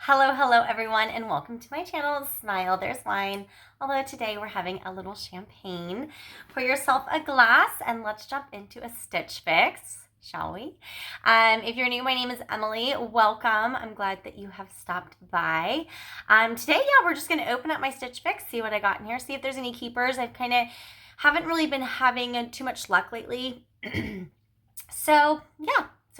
Hello everyone, and welcome to my channel, Smile There's Wine. Although today we're having a little champagne. Pour yourself a glass and let's jump into a stitch fix, shall we? If you're new, my name is Emily. Welcome. I'm glad that you have stopped by. Today, we're just going to open up my stitch fix, see what I got in here, see if there's any keepers. I've kind of haven't really been having too much luck lately. So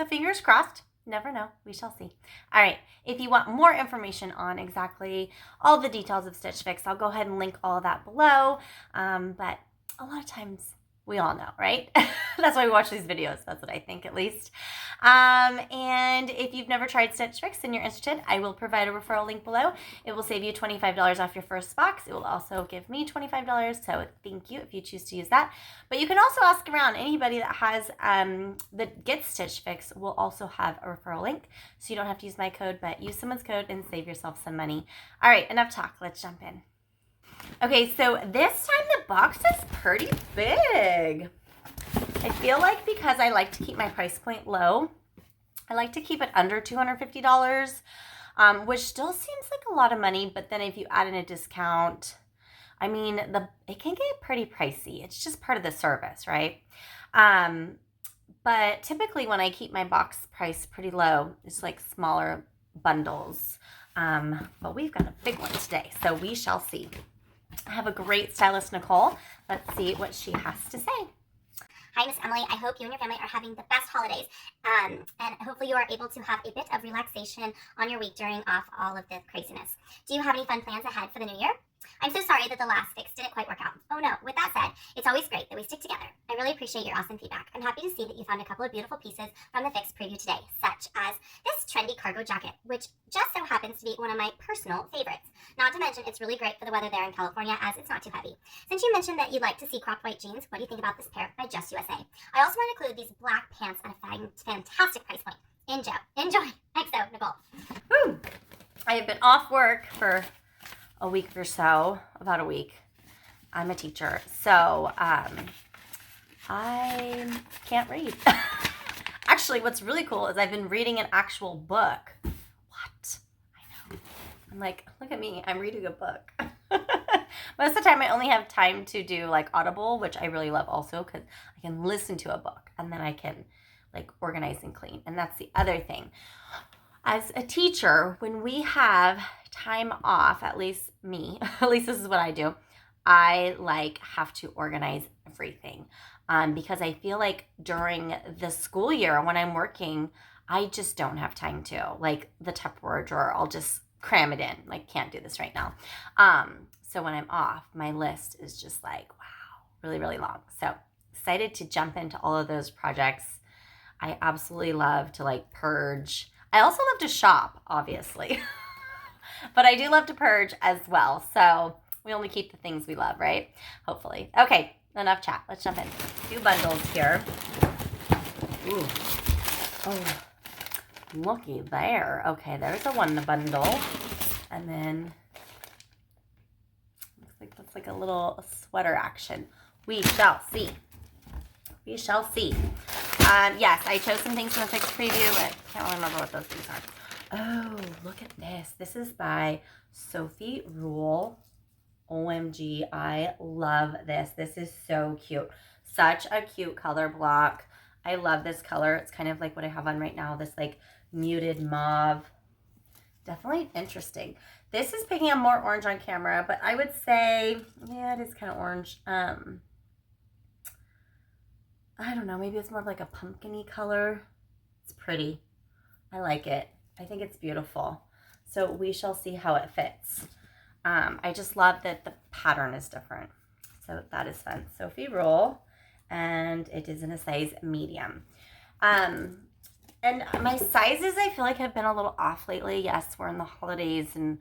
fingers crossed. Never know. We shall see. All right. If you want more information on exactly all the details of Stitch Fix, I'll go ahead and link all of that below. But a lot of times we all know, right? That's why we watch these videos. That's what I think, at least. And if you've never tried Stitch Fix and you're interested, I will provide a referral link below. It will save you $25 off your first box. It will also give me $25, so thank you if you choose to use that. But you can also ask around. Anybody that has that gets Stitch Fix will also have a referral link, so you don't have to use my code, but use someone's code and save yourself some money. All right, enough talk. Let's jump in. Okay, so this time the box is pretty big. I feel like because I like to keep my price point low, I like to keep it under $250, which still seems like a lot of money, but then if you add in a discount, I mean, it can get pretty pricey. It's just part of the service, right? But typically when I keep my box price pretty low, it's like smaller bundles. But we've got a big one today, so we shall see. I have a great stylist, Nicole. Let's see what she has to say. Hi, Miss Emily. I hope you and your family are having the best holidays, and hopefully you are able to have a bit of relaxation on your week during off all of the craziness. Do you have any fun plans ahead for the new year? I'm so sorry that the last fix didn't quite work out. Oh no, with that said, it's always great that we stick together. I really appreciate your awesome feedback. I'm happy to see that you found a couple of beautiful pieces from the fix preview today, such as this trendy cargo jacket, which just so happens to be one of my personal favorites. Not to mention, it's really great for the weather there in California as it's not too heavy. Since you mentioned that you'd like to see cropped white jeans, what do you think about this pair by Just USA? I also want to include these black pants at a fantastic price point. Enjoy. XO, Nicole. Woo. I have been off work for a week or so, about a week. I'm a teacher, so I can't read. Actually, what's really cool is I've been reading an actual book. What? I know. I'm like, look at me, I'm reading a book. Most of the time I only have time to do like Audible, which I really love also because I can listen to a book and then I can like organize and clean. And that's the other thing. As a teacher, when we have time off, at least me, at least this is what I do, I like have to organize everything because I feel like during the school year when I'm working, I just don't have time to. Like the Tupperware drawer, I'll just cram it in. Like, can't do this right now. So when I'm off, my list is just like, wow, really, really long. So excited to jump into all of those projects. I absolutely love to like purge. I also love to shop, obviously, but I do love to purge as well. So we only keep the things we love, right? Hopefully. Okay, enough chat. Let's jump in. 2 bundles here. Ooh. Oh, looky there. Okay, there's a one bundle. And then looks like that's like a little sweater action. We shall see. We shall see. Yes, I chose some things from the fixed preview, but can't really remember what those things are. Oh, look at this. This is by Sophie Rule. OMG, I love this. This is so cute. Such a cute color block. I love this color. It's kind of like what I have on right now, this like muted mauve. Definitely interesting. This is picking up more orange on camera, but I would say, yeah, it is kind of orange. I don't know, maybe it's more of like a pumpkin-y color. It's pretty. I like it. I think it's beautiful. So we shall see how it fits. I just love that the pattern is different. So that is fun. Sophie Roll, and it is in a size medium. And my sizes, I feel like have been a little off lately. Yes, we're in the holidays and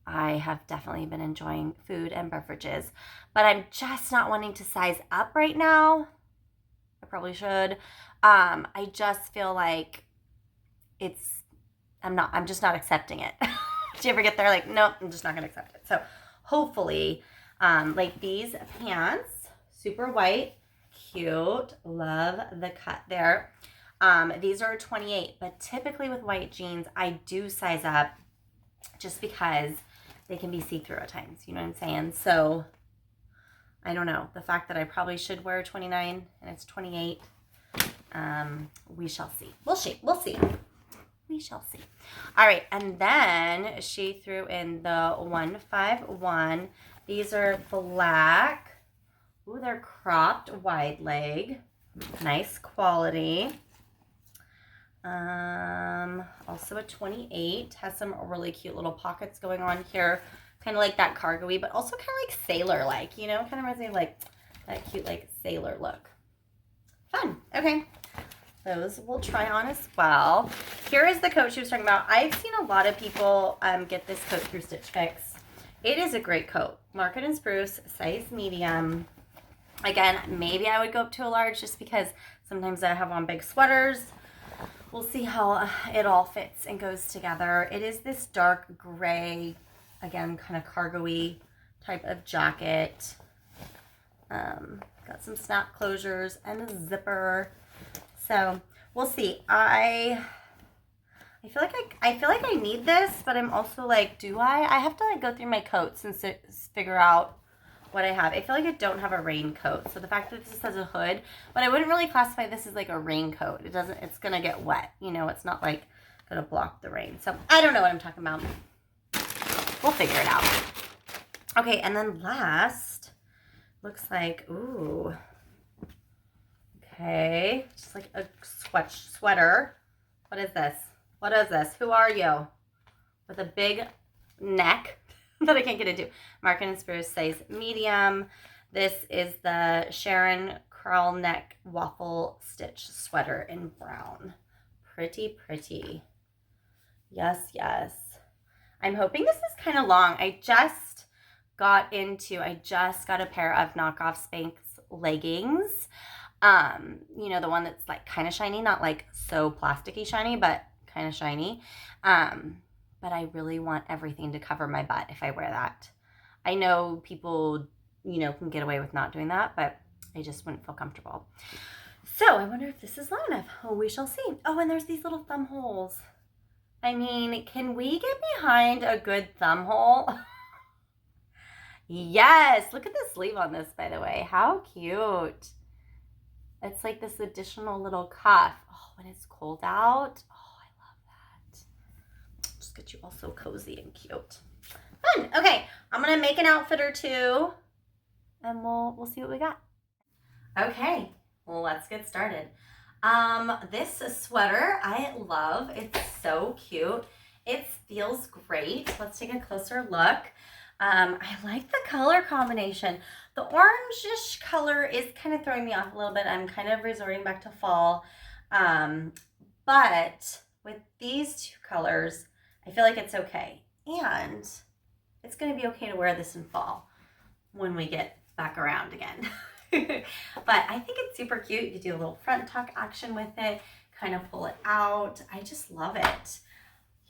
I have definitely been enjoying food and beverages, but I'm just not wanting to size up right now. I probably should. I just feel like I'm just not accepting it. Do you ever get there like, nope, I'm just not going to accept it. So hopefully, like these pants, super white, cute. Love the cut there. These are 28, but typically with white jeans, I do size up just because they can be see-through at times. You know what I'm saying? So I don't know. The fact that I probably should wear 29 and it's 28, we shall see. We'll see. We shall see. All right, and then she threw in the 151. These are black. Ooh, they're cropped wide leg. Nice quality. Also a 28. Has some really cute little pockets going on here. Kind of like that cargo-y, but also kind of like sailor-like, you know? Kind of reminds me of like that cute like sailor look. Fun. Okay. Those we'll try on as well. Here is the coat she was talking about. I've seen a lot of people get this coat through Stitch Fix. It is a great coat. Market and Spruce, size medium. Again, maybe I would go up to a large just because sometimes I have on big sweaters. We'll see how it all fits and goes together. It is this dark gray, again, kind of cargo-y type of jacket. Got some snap closures and a zipper. So we'll see. I feel like I need this, but I'm also like, do I? I have to like go through my coats and figure out what I have. I feel like I don't have a raincoat. So the fact that this has a hood, but I wouldn't really classify this as like a raincoat. It's gonna get wet. You know, it's not like gonna block the rain. So I don't know what I'm talking about. We'll figure it out. Okay, and then last, looks like, ooh. Okay, just like a sweater. What is this? What is this? Who are you? With a big neck that I can't get into. Market and Spruce size medium. This is the Sharon curl neck waffle stitch sweater in brown. Pretty, pretty. Yes, yes. I'm hoping this is kind of long. I just got a pair of knockoff Spanx leggings. You know, the one that's like kind of shiny, not like so plasticky shiny, but kind of shiny. But I really want everything to cover my butt if I wear that. I know people, you know, can get away with not doing that, but I just wouldn't feel comfortable. So I wonder if this is long enough. Oh, we shall see. Oh, and there's these little thumb holes. I mean, can we get behind a good thumb hole? Yes, look at the sleeve on this, by the way. How cute. It's like this additional little cuff. Oh, when it's cold out. Oh, I love that. Just get you all so cozy and cute. Fun. Okay, I'm gonna make an outfit or two, and we'll see what we got. Okay, well, let's get started. This sweater I love. It's so cute. It feels great. Let's take a closer look. I like the color combination. The orange-ish color is kind of throwing me off a little bit. I'm kind of resorting back to fall. But with these two colors, I feel like it's okay. And it's going to be okay to wear this in fall when we get back around again. But I think it's super cute. You could do a little front tuck action with it, kind of pull it out. I just love it.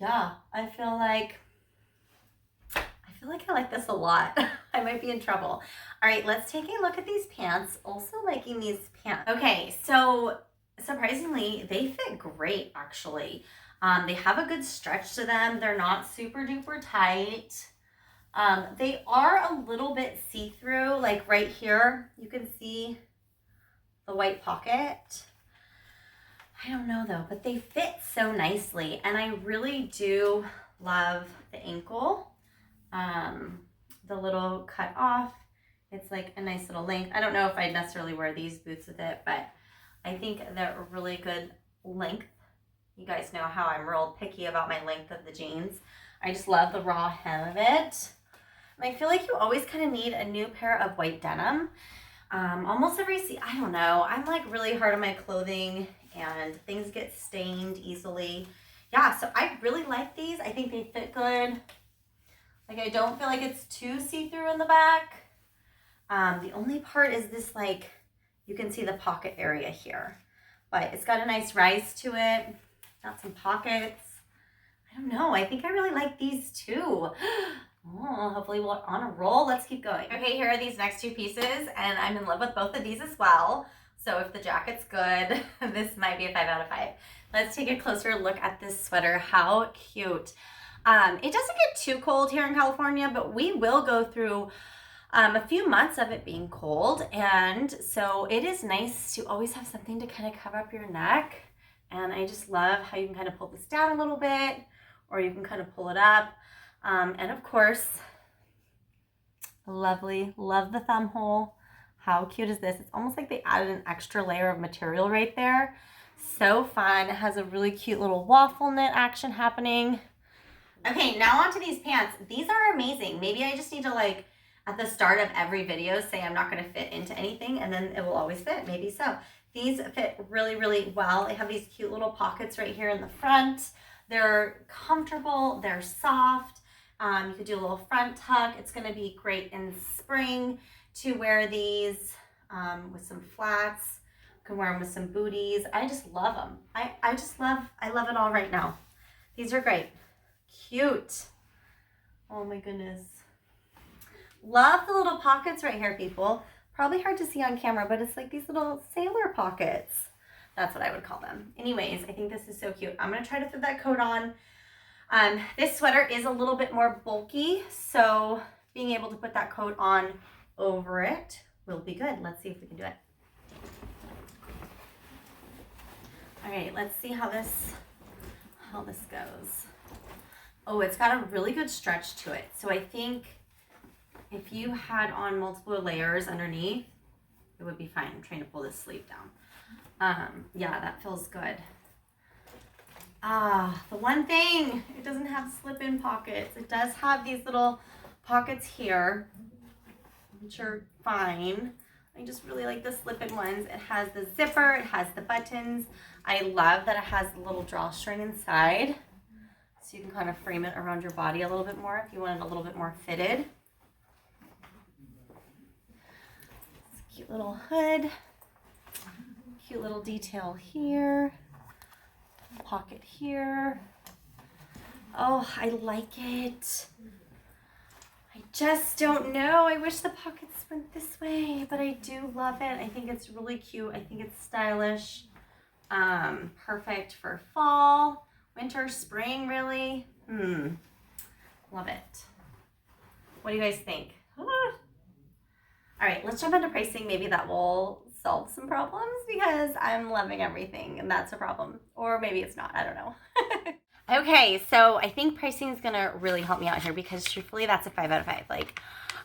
Yeah, I feel like I like this a lot. I might be in trouble. All right, let's take a look at these pants. Also liking these pants. Okay, so surprisingly, they fit great actually. They have a good stretch to them. They're not super duper tight. They are a little bit see-through, like right here, you can see the white pocket. I don't know though, but they fit so nicely. And I really do love the ankle. The little cut off. It's like a nice little length. I don't know if I'd necessarily wear these boots with it, but I think they're a really good length. You guys know how I'm real picky about my length of the jeans. I just love the raw hem of it. And I feel like you always kind of need a new pair of white denim. Almost every I don't know. I'm like really hard on my clothing and things get stained easily. Yeah, so I really like these. I think they fit good. Like I don't feel like it's too see-through in the back. The only part is this, like, you can see the pocket area here. But it's got a nice rise to it. Got some pockets. I don't know. I think I really like these too. Oh, hopefully we're on a roll. Let's keep going. Okay, here are these next two pieces, and I'm in love with both of these as well. So if the jacket's good, this might be a 5 out of 5. Let's take a closer look at this sweater. How cute. It doesn't get too cold here in California, but we will go through a few months of it being cold. And so it is nice to always have something to kind of cover up your neck. And I just love how you can kind of pull this down a little bit, or you can kind of pull it up. And of course, lovely, love the thumb hole. How cute is this? It's almost like they added an extra layer of material right there. So fun. It has a really cute little waffle knit action happening. Okay, now onto these pants. These are amazing. Maybe I just need to, like, at the start of every video say I'm not going to fit into anything, and then it will always fit. Maybe so. These fit really, really well. They have these cute little pockets right here in the front. They're comfortable. They're soft. You could do a little front tuck. It's going to be great in spring to wear these with some flats. You can wear them with some booties. I just love them. I love it all right now. These are great. Cute. Oh my goodness. Love the little pockets right here, people. Probably hard to see on camera, but it's like these little sailor pockets. That's what I would call them. Anyways, I think this is so cute. I'm going to try to fit that coat on. This sweater is a little bit more bulky, so being able to put that coat on over it will be good. Let's see if we can do it. All right, let's see how this goes. Oh, it's got a really good stretch to it. So I think if you had on multiple layers underneath, it would be fine. I'm trying to pull this sleeve down. Yeah, that feels good. The one thing, it doesn't have slip-in pockets. It does have these little pockets here, which are fine. I just really like the slip-in ones. It has the zipper, it has the buttons. I love that it has the little drawstring inside, so you can kind of frame it around your body a little bit more if you want it a little bit more fitted. It's a cute little hood, cute little detail here, pocket here. Oh, I like it. I just don't know. I wish the pockets went this way, but I do love it. I think it's really cute. I think it's stylish. Perfect for fall, winter, spring, really. Love it. What do you guys think? All right, let's jump into pricing. Maybe that will solve some problems because I'm loving everything and that's a problem. Or maybe it's not. I don't know. Okay, so I think pricing is going to really help me out here because truthfully, that's a 5 out of 5. Like,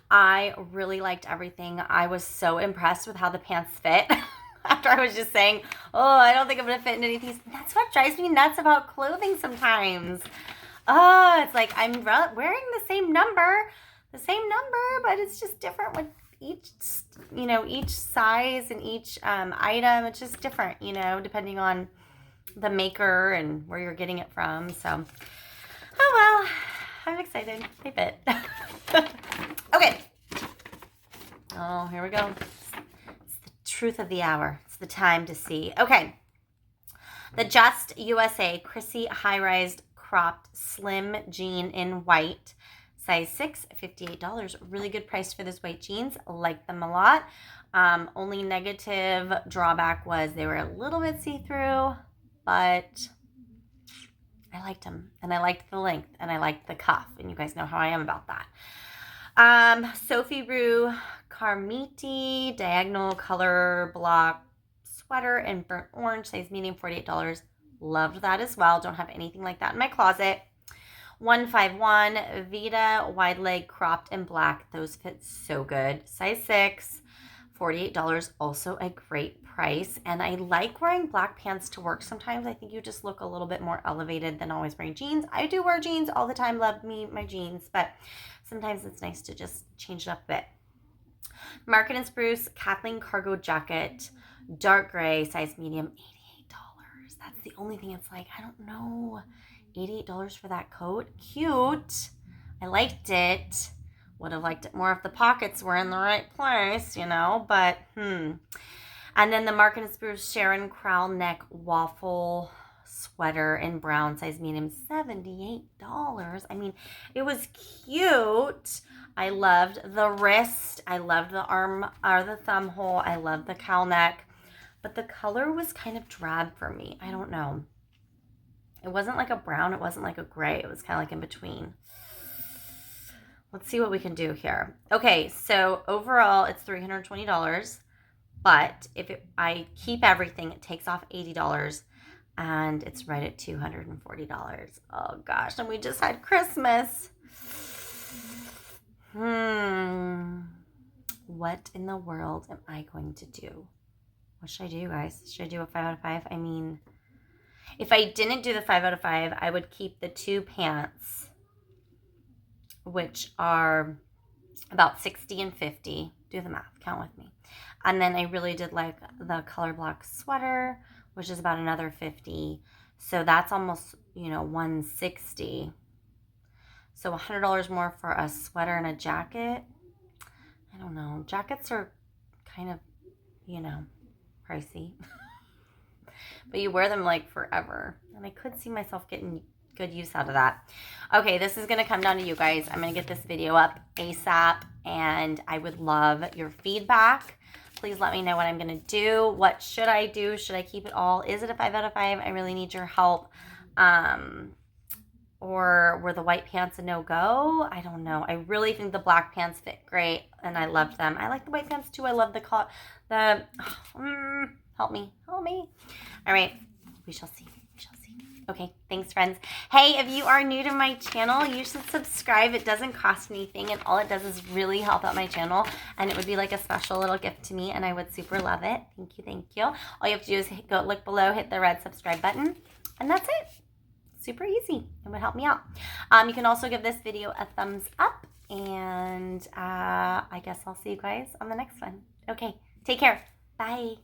I really liked everything. I was so impressed with how the pants fit. After I was just saying, oh, I don't think I'm going to fit into any of these. That's what drives me nuts about clothing sometimes. Oh, it's like I'm wearing the same number, but it's just different with each size and each item. It's just different, depending on the maker and where you're getting it from. So, oh well, I'm excited. They fit. Okay. Oh, here we go. It's the truth of the hour. It's the time to see. Okay. The Just USA Chrissy high-rise cropped slim jean in white. Size 6, $58. Really good price for this white jeans. Like them a lot. Only negative drawback was they were a little bit see-through, but I liked them, and I liked the length, and I liked the cuff, and you guys know how I am about that. Sophie Rue Carmiti diagonal color block sweater in burnt orange, size medium, $48. Loved that as well. Don't have anything like that in my closet. 151 Vita wide leg cropped in black. Those fit so good. Size 6, $48. Also a great price. And I like wearing black pants to work sometimes. I think you just look a little bit more elevated than always wearing jeans. I do wear jeans all the time. Love me my jeans. But sometimes it's nice to just change it up a bit. Market and Spruce Kathleen cargo jacket. Dark gray. Size medium. $88. That's the only thing it's like. I don't know. $88 for that coat. Cute. I liked it. Would have liked it more if the pockets were in the right place, but And then the Market and Spruce Sharon Crowell neck waffle sweater in brown, size medium, $78. I mean, it was cute. I loved the wrist. I loved the arm or the thumb hole. I loved the cowl neck. But the color was kind of drab for me. I don't know. It wasn't like a brown. It wasn't like a gray. It was kind of like in between. Let's see what we can do here. Okay, so overall it's $320. But if I keep everything, it takes off $80 and it's right at $240. Oh gosh, and we just had Christmas. What in the world am I going to do? What should I do, guys? Should I do a 5 out of 5? I mean, if I didn't do the 5 out of 5, I would keep the 2 pants, which are about 60 and 50. Do the math, count with me. And then I really did like the color block sweater, which is about another 50. So that's almost, $160. So $100 more for a sweater and a jacket. I don't know. Jackets are kind of, pricey. But you wear them like forever. And I could see myself getting good use out of that. Okay, this is going to come down to you guys. I'm going to get this video up ASAP, and I would love your feedback. Please let me know what I'm going to do. What should I do? Should I keep it all? Is it a 5 out of 5? I really need your help. Or were the white pants a no-go? I don't know. I really think the black pants fit great, and I loved them. I like the white pants too. I love the color. Help me. All right. We shall see. Okay, thanks, friends. Hey, if you are new to my channel, you should subscribe. It doesn't cost anything, and all it does is really help out my channel, and it would be like a special little gift to me, and I would super love it. Thank you. All you have to do is go look below, hit the red subscribe button, and that's it. Super easy. It would help me out. You can also give this video a thumbs up, and I guess I'll see you guys on the next one. Okay, take care. Bye.